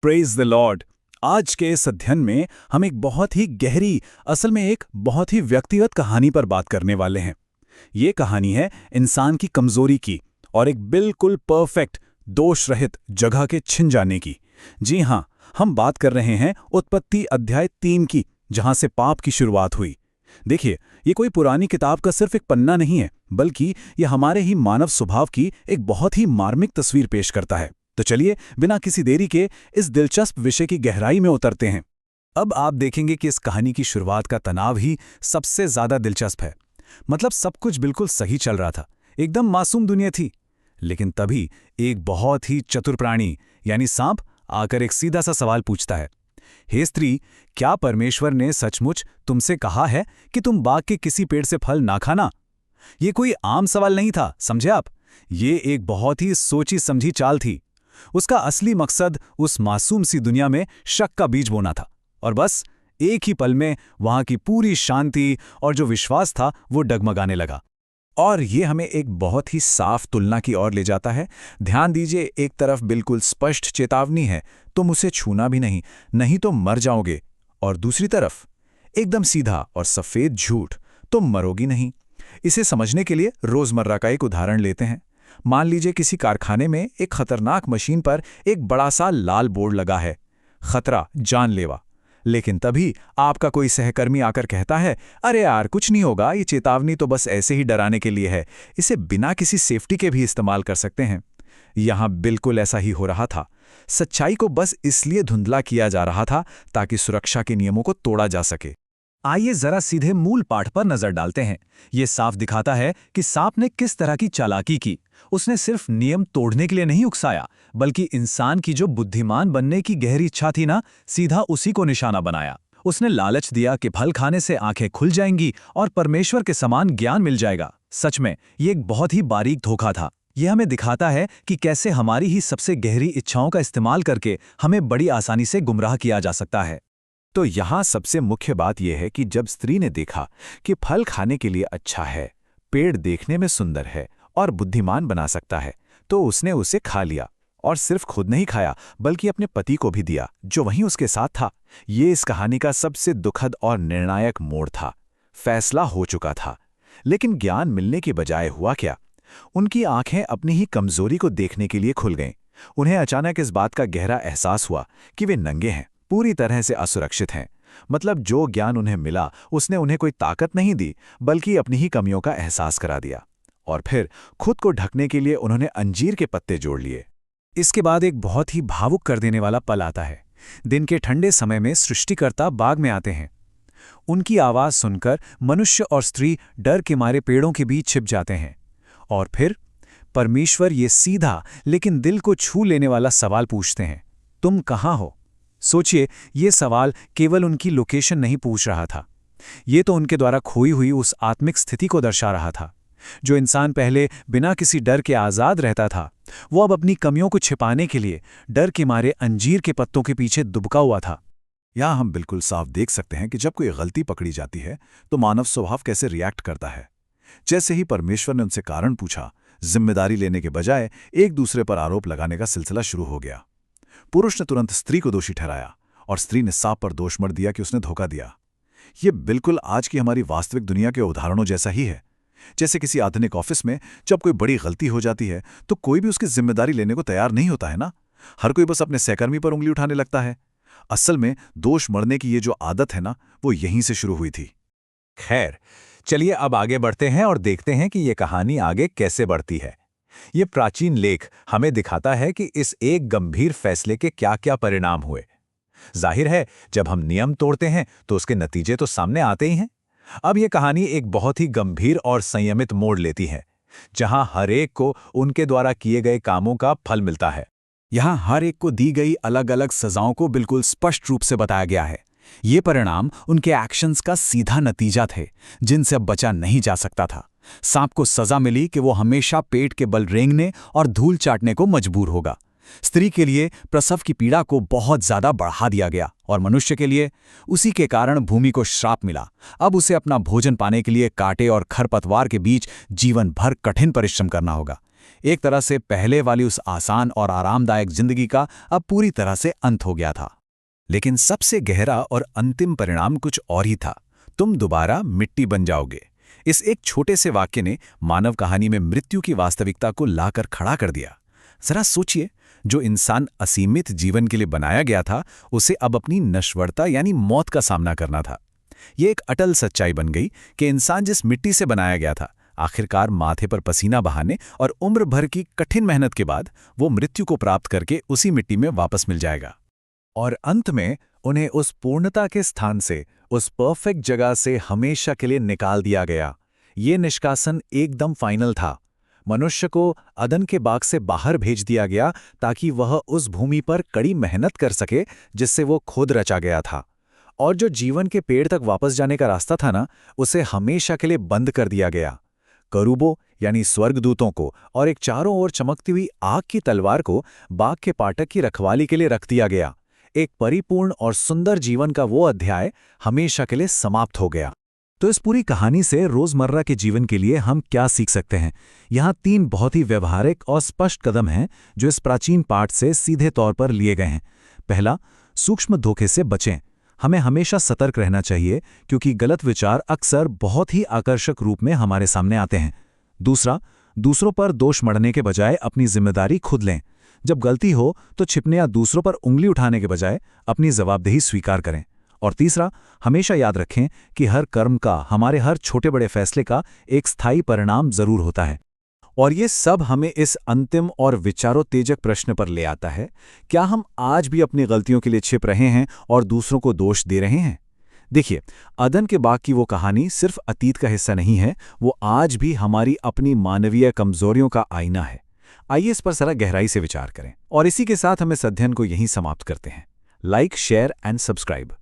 Praise the Lord. आज के इस अध्ययन में हम एक बहुत ही गहरी, असल में एक बहुत ही व्यक्तिगत कहानी पर बात करने वाले हैं। ये कहानी है इंसान की कमजोरी की और एक बिल्कुल परफेक्ट, दोष रहित जगह के छिन जाने की। जी हाँ, हम बात कर रहे हैं उत्पत्ति अध्याय 3 की, जहां से पाप की शुरुआत हुई। देखिए, ये कोई पुरानी किताब का सिर्फ एक पन्ना नहीं है, बल्कि ये हमारे ही मानव स्वभाव की एक बहुत ही मार्मिक तस्वीर पेश करता है। तो चलिए, बिना किसी देरी के इस दिलचस्प विषय की गहराई में उतरते हैं। अब आप देखेंगे कि इस कहानी की शुरुआत का तनाव ही सबसे ज्यादा दिलचस्प है। मतलब सब कुछ बिल्कुल सही चल रहा था, एकदम मासूम दुनिया थी। लेकिन तभी एक बहुत ही चतुर प्राणी यानी सांप आकर एक सीधा सा सवाल पूछता है। हे स्त्री, क्या परमेश्वर ने सचमुच तुमसे कहा है कि तुम बाग के किसी पेड़ से फल ना खाना? ये कोई आम सवाल नहीं था, समझे आप। ये एक बहुत ही सोची समझी चाल थी। उसका असली मकसद उस मासूम सी दुनिया में शक का बीज बोना था, और बस एक ही पल में वहां की पूरी शांति और जो विश्वास था वो डगमगाने लगा। और ये हमें एक बहुत ही साफ तुलना की ओर ले जाता है। ध्यान दीजिए, एक तरफ बिल्कुल स्पष्ट चेतावनी है, तुम उसे छूना भी नहीं, नहीं तो मर जाओगे। और दूसरी तरफ एकदम सीधा और सफेद झूठ, तुम मरोगी नहीं। इसे समझने के लिए रोजमर्रा का एक उदाहरण लेते हैं। मान लीजिए किसी कारखाने में एक खतरनाक मशीन पर एक बड़ा सा लाल बोर्ड लगा है, खतरा, जानलेवा। लेकिन तभी आपका कोई सहकर्मी आकर कहता है, अरे यार कुछ नहीं होगा, ये चेतावनी तो बस ऐसे ही डराने के लिए है, इसे बिना किसी सेफ्टी के भी इस्तेमाल कर सकते हैं। यहां बिल्कुल ऐसा ही हो रहा था। सच्चाई को बस इसलिए धुंधला किया जा रहा था ताकि सुरक्षा के नियमों को तोड़ा जा सके। आइए जरा सीधे मूल पाठ पर नजर डालते हैं। ये साफ दिखाता है कि सांप ने किस तरह की चालाकी की। उसने सिर्फ नियम तोड़ने के लिए नहीं उकसाया, बल्कि इंसान की जो बुद्धिमान बनने की गहरी इच्छा थी ना, सीधा उसी को निशाना बनाया। उसने लालच दिया कि फल खाने से आंखें खुल जाएंगी और परमेश्वर के समान ज्ञान मिल जाएगा। सच में ये एक बहुत ही बारीक धोखा था। यह हमें दिखाता है कि कैसे हमारी ही सबसे गहरी इच्छाओं का इस्तेमाल करके हमें बड़ी आसानी से गुमराह किया जा सकता है। तो यहाँ सबसे मुख्य बात यह है कि जब स्त्री ने देखा कि फल खाने के लिए अच्छा है, पेड़ देखने में सुंदर है और बुद्धिमान बना सकता है, तो उसने उसे खा लिया। और सिर्फ खुद नहीं खाया, बल्कि अपने पति को भी दिया, जो वहीं उसके साथ था। ये इस कहानी का सबसे दुखद और निर्णायक मोड़ था। फैसला हो चुका था, लेकिन ज्ञान मिलने के बजाय हुआ क्या? उनकी आंखें अपनी ही कमजोरी को देखने के लिए खुल गईं। उन्हें अचानक इस बात का गहरा एहसास हुआ कि वे नंगे हैं, पूरी तरह से असुरक्षित हैं। मतलब जो ज्ञान उन्हें मिला, उसने उन्हें कोई ताकत नहीं दी, बल्कि अपनी ही कमियों का एहसास करा दिया। और फिर खुद को ढकने के लिए उन्होंने अंजीर के पत्ते जोड़ लिए। इसके बाद एक बहुत ही भावुक कर देने वाला पल आता है। दिन के ठंडे समय में सृष्टिकर्ता बाग में आते हैं। उनकी आवाज सुनकर मनुष्य और स्त्री डर के मारे पेड़ों के बीच छिप जाते हैं। और फिर परमेश्वर ये सीधा लेकिन दिल को छू लेने वाला सवाल पूछते हैं, तुम कहाँ हो? सोचिए, ये सवाल केवल उनकी लोकेशन नहीं पूछ रहा था। ये तो उनके द्वारा खोई हुई उस आत्मिक स्थिति को दर्शा रहा था। जो इंसान पहले बिना किसी डर के आज़ाद रहता था, वो अब अपनी कमियों को छिपाने के लिए डर के मारे अंजीर के पत्तों के पीछे दुबका हुआ था। यहाँ हम बिल्कुल साफ देख सकते हैं कि जब कोई गलती पकड़ी जाती है तो मानव स्वभाव कैसे रिएक्ट करता है। जैसे ही परमेश्वर ने उनसे कारण पूछा, जिम्मेदारी लेने के बजाय एक दूसरे पर आरोप लगाने का सिलसिला शुरू हो गया। पुरुष ने तुरंत स्त्री को दोषी ठहराया और स्त्री ने सांप पर दोष मढ़ दिया कि उसने धोखा दिया। ये बिल्कुल आज की हमारी वास्तविक दुनिया के उदाहरणों जैसा ही है। जैसे किसी आधुनिक ऑफिस में जब कोई बड़ी गलती हो जाती है तो कोई भी उसकी जिम्मेदारी लेने को तैयार नहीं होता है ना। हर कोई बस अपने सहकर्मी पर उंगली उठाने लगता है। असल में दोष मढ़ने की ये जो आदत है ना, वो यहीं से शुरू हुई थी। खैर, चलिए अब आगे बढ़ते हैं और देखते हैं कि ये कहानी आगे कैसे बढ़ती है। ये प्राचीन लेख हमें दिखाता है कि इस एक गंभीर फैसले के क्या-क्या परिणाम हुए। जाहिर है, जब हम नियम तोड़ते हैं तो उसके नतीजे तो सामने आते ही हैं। अब ये कहानी एक बहुत ही गंभीर और संयमित मोड़ लेती है, जहां हर एक को उनके द्वारा किए गए कामों का फल मिलता है। यहाँ हर एक को दी गई अलग अलग सजाओं को बिल्कुल स्पष्ट रूप से बताया गया है। ये परिणाम उनके एक्शंस का सीधा नतीजा थे, जिनसे अब बचा नहीं जा सकता था। सांप को सजा मिली कि वो हमेशा पेट के बल रेंगने और धूल चाटने को मजबूर होगा। स्त्री के लिए प्रसव की पीड़ा को बहुत ज्यादा बढ़ा दिया गया और मनुष्य के लिए उसी के कारण भूमि को श्राप मिला। अब उसे अपना भोजन पाने के लिए कांटे और खरपतवार के बीच जीवन भर कठिन परिश्रम करना होगा। एक तरह से पहले वाली उस आसान और आरामदायक जिंदगी का अब पूरी तरह से अंत हो गया था। लेकिन सबसे गहरा और अंतिम परिणाम कुछ और ही था। तुम दोबारा मिट्टी बन जाओगे। इस एक छोटे से वाक्य ने मानव कहानी में मृत्यु की वास्तविकता को लाकर खड़ा कर दिया। जरा सोचिए, जो इंसान असीमित जीवन के लिए बनाया गया था, उसे अब अपनी नश्वरता यानी मौत का सामना करना था। ये एक अटल सच्चाई बन गई कि इंसान जिस मिट्टी से बनाया गया था, आखिरकार माथे पर पसीना बहाने और उम्र भर की कठिन मेहनत के बाद वो मृत्यु को प्राप्त करके उसी मिट्टी में वापस मिल जाएगा। और अंत में उन्हें उस पूर्णता के स्थान से, उस परफेक्ट जगह से हमेशा के लिए निकाल दिया गया। ये निष्कासन एकदम फाइनल था। मनुष्य को अदन के बाग से बाहर भेज दिया गया ताकि वह उस भूमि पर कड़ी मेहनत कर सके जिससे वो खुद रचा गया था। और जो जीवन के पेड़ तक वापस जाने का रास्ता था ना, उसे हमेशा के लिए बंद कर दिया गया। करूबों यानी स्वर्गदूतों को और एक चारों ओर चमकती हुई आग की तलवार को बाग के फाटक की रखवाली के लिए रख दिया गया। एक परिपूर्ण और सुंदर जीवन का वो अध्याय हमेशा के लिए समाप्त हो गया। तो इस पूरी कहानी से रोजमर्रा के जीवन के लिए हम क्या सीख सकते हैं? यहाँ 3 बहुत ही व्यवहारिक और स्पष्ट कदम हैं जो इस प्राचीन पाठ से सीधे तौर पर लिए गए हैं। पहला, सूक्ष्म धोखे से बचें। हमें हमेशा सतर्क रहना चाहिए क्योंकि गलत विचार अक्सर बहुत ही आकर्षक रूप में हमारे सामने आते हैं। दूसरा, दूसरों पर दोष मढ़ने के बजाय अपनी जिम्मेदारी खुद लें। जब गलती हो तो छिपने या दूसरों पर उंगली उठाने के बजाय अपनी जवाबदेही स्वीकार करें। और तीसरा, हमेशा याद रखें कि हर कर्म का, हमारे हर छोटे बड़े फैसले का एक स्थायी परिणाम जरूर होता है। और ये सब हमें इस अंतिम और विचारोत्तेजक प्रश्न पर ले आता है, क्या हम आज भी अपनी गलतियों के लिए छिप रहे हैं और दूसरों को दोष दे रहे हैं? देखिए, अदन के बाग की वो कहानी सिर्फ अतीत का हिस्सा नहीं है, वो आज भी हमारी अपनी मानवीय कमजोरियों का आईना है। आइए इस पर जरा गहराई से विचार करें। और इसी के साथ हम इस अध्ययन को यहीं समाप्त करते हैं। Like, share and subscribe.